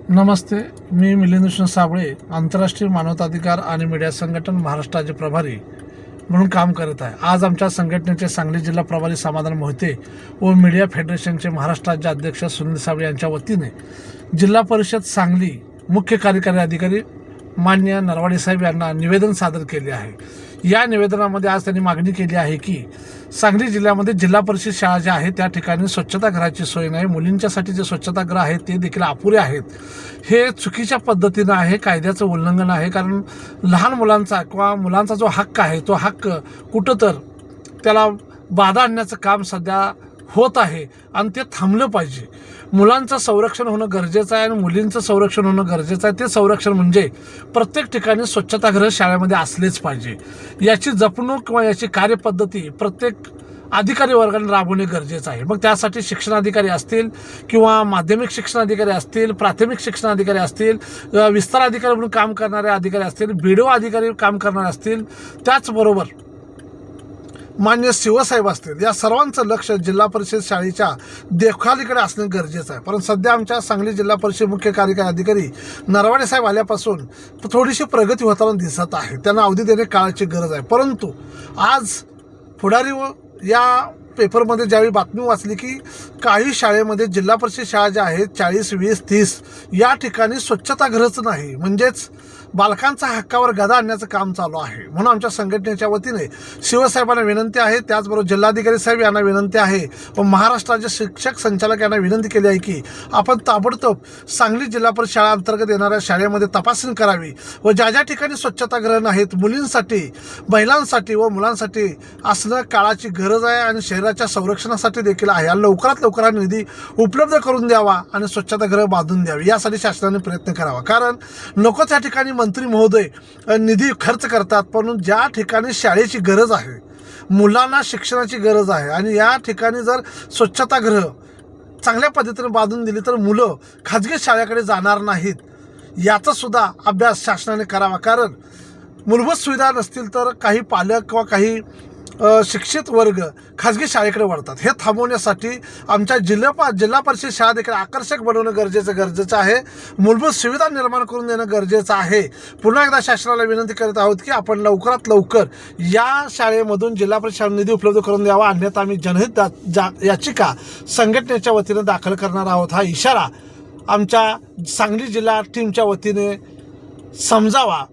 नमस्ते, मी मिलिंद कृष्ण साबळे आंतरराष्ट्रीय मानवाधिकार आणि मीडिया संघटन महाराष्ट्राचे प्रभारी म्हणून काम करत आहे। आज आमच्या संघटनेचे सांगली जिल्हा प्रभारी समाधान मोहिते व मीडिया फेडरेशनचे महाराष्ट्राचे अध्यक्ष सुनील साबळे यांच्या वतीने जिल्हा परिषद सांगली मुख्य कार्यकारी अधिकारी मान्य नरवाडे साहेब यांना निवेदन सादर केले आहे। या निवेदनामध्ये आज त्यांनी मागणी केली आहे की सांगली जिल्ह्यामध्ये जिल्हा परिषद शाळा ज्या आहेत त्या ठिकाणी स्वच्छतागृहाची सोय नाही, मुलींच्यासाठी जे स्वच्छतागृह आहेत ते देखील अपुरे आहेत। हे चुकीच्या पद्धतीनं आहे, कायद्याचं उल्लंघन आहे। कारण लहान मुलांचा किंवा मुलांचा जो हक्क आहे तो हक्क कुठं तर त्याला बाधा आणण्याचं काम सध्या होत आहे आणि ते थांबलं पाहिजे। मुलांचं संरक्षण होणं गरजेचं आहे आणि मुलींचं संरक्षण होणं गरजेचं आहे। ते संरक्षण म्हणजे प्रत्येक ठिकाणी स्वच्छतागृह शाळेमध्ये असलेच पाहिजे। याची जपणूक किंवा याची कार्यपद्धती प्रत्येक अधिकारी वर्गाने राबवणे गरजेचं आहे। मग त्यासाठी शिक्षणाधिकारी असतील किंवा माध्यमिक शिक्षणाधिकारी असतील, प्राथमिक शिक्षणाधिकारी असतील, विस्तार अधिकारी म्हणून काम करणारे अधिकारी असतील, BDO अधिकारी काम करणारे असतील, त्याचबरोबर मान्य शिवसाहेब असतील, या सर्वांचं लक्ष जिल्हा परिषद शाळेच्या देखभालीकडे असणं गरजेचं आहे। परंतु सध्या आमच्या सांगली जिल्हा परिषद मुख्य कार्यकारी अधिकारी नरवाडे साहेब आल्यापासून थोडीशी प्रगती होताना दिसत आहे। त्यांना अवधी देणे काळाची गरज आहे। परंतु आज पुढारी व या पेपरमध्ये ज्यावेळी बातमी वाचली की काही शाळेमध्ये जिल्हा परिषद शाळा ज्या आहेत 40, 20, 30 या ठिकाणी स्वच्छतागृहच नाही, म्हणजेच बालकांचा हक्कावर गदा आणण्याचं काम चालू आहे। म्हणून आमच्या संघटनेच्या वतीने शिवसाहेबांना विनंती आहे, त्याचबरोबर जिल्हाधिकारी साहेब यांना विनंती आहे व महाराष्ट्राचे शिक्षक संचालक यांना विनंती केली आहे की आपण ताबडतोब सांगली जिल्हा परिषद शाळा अंतर्गत येणाऱ्या शाळेमध्ये तपासणी करावी व ज्या ज्या ठिकाणी स्वच्छतागृह नाहीत मुलींसाठी, महिलांसाठी व मुलांसाठी असणं काळाची गरज आहे आणि शहराच्या संरक्षणासाठी देखील आहे। आणि लवकरात लवकर हा निधी उपलब्ध करून द्यावा आणि स्वच्छतागृह बांधून द्यावी यासाठी शासनाने प्रयत्न करावा। कारण नको त्या ठिकाणी मंत्री महोदय निधी खर्च करतात, पण ज्या ठिकाणी शाळेची गरज आहे, मुलांना शिक्षणाची गरज आहे आणि या ठिकाणी जर स्वच्छतागृह चांगल्या पद्धतीने बांधून दिली तर मुलं खाजगी शाळेकडे जाणार नाहीत, याचा सुद्धा अभ्यास शासनाने करावा। कारण मूलभूत सुविधा नसतील तर काही पालक किंवा काही शिक्षित वर्ग खाजगी शाळेकडे वळतात। हे थांबवण्यासाठी आमच्या जिल्हा परिषद शाळा देखील आकर्षक बनवणं गरजेचं आहे। मूलभूत सुविधा निर्माण करून देणं गरजेचं आहे। पुन्हा एकदा शासनाला विनंती करत आहोत की आपण लवकरात लवकर या शाळेमधून जिल्हा परिषद निधी उपलब्ध करून द्यावा, अन्यथा आम्ही जनहित याचिका संघटनेच्या वतीने दाखल करणार आहोत। हा इशारा आमच्या सांगली जिल्हा टीमच्या वतीने समजावा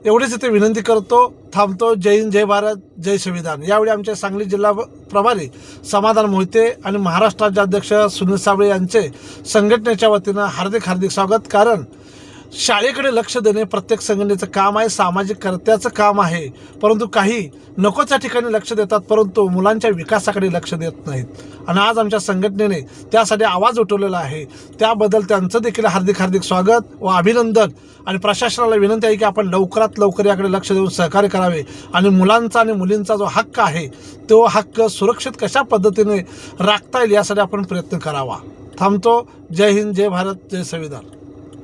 एवढेच इथे विनंती करतो, थांबतो। जय हिंद, जय भारत, जय संविधान। यावेळी आमचे सांगली जिल्हा प्रभारी समाधान मोहिते आणि महाराष्ट्राचे अध्यक्ष सुनील साबळे यांचे संघटनेच्या वतीनं हार्दिक स्वागत। कारण शाळेकडे लक्ष देणे प्रत्येक संघटनेचं काम आहे, सामाजिक कर्त्याचं काम आहे। परंतु काही नको त्या ठिकाणी लक्ष देतात, परंतु मुलांच्या विकासाकडे लक्ष देत नाहीत आणि आज आमच्या संघटनेने त्यासाठी आवाज उठवलेला आहे। त्याबद्दल त्यांचं देखील हार्दिक स्वागत व अभिनंदन। आणि प्रशासनाला विनंती आहे की आपण लवकरात लवकर याकडे लक्ष देऊन सहकार्य करावे आणि मुलांचा आणि मुलींचा जो हक्क आहे तो हक्क सुरक्षित कशा पद्धतीने राखता येईल यासाठी आपण प्रयत्न करावा। थांबतो। जय हिंद, जय भारत, जय संविधान।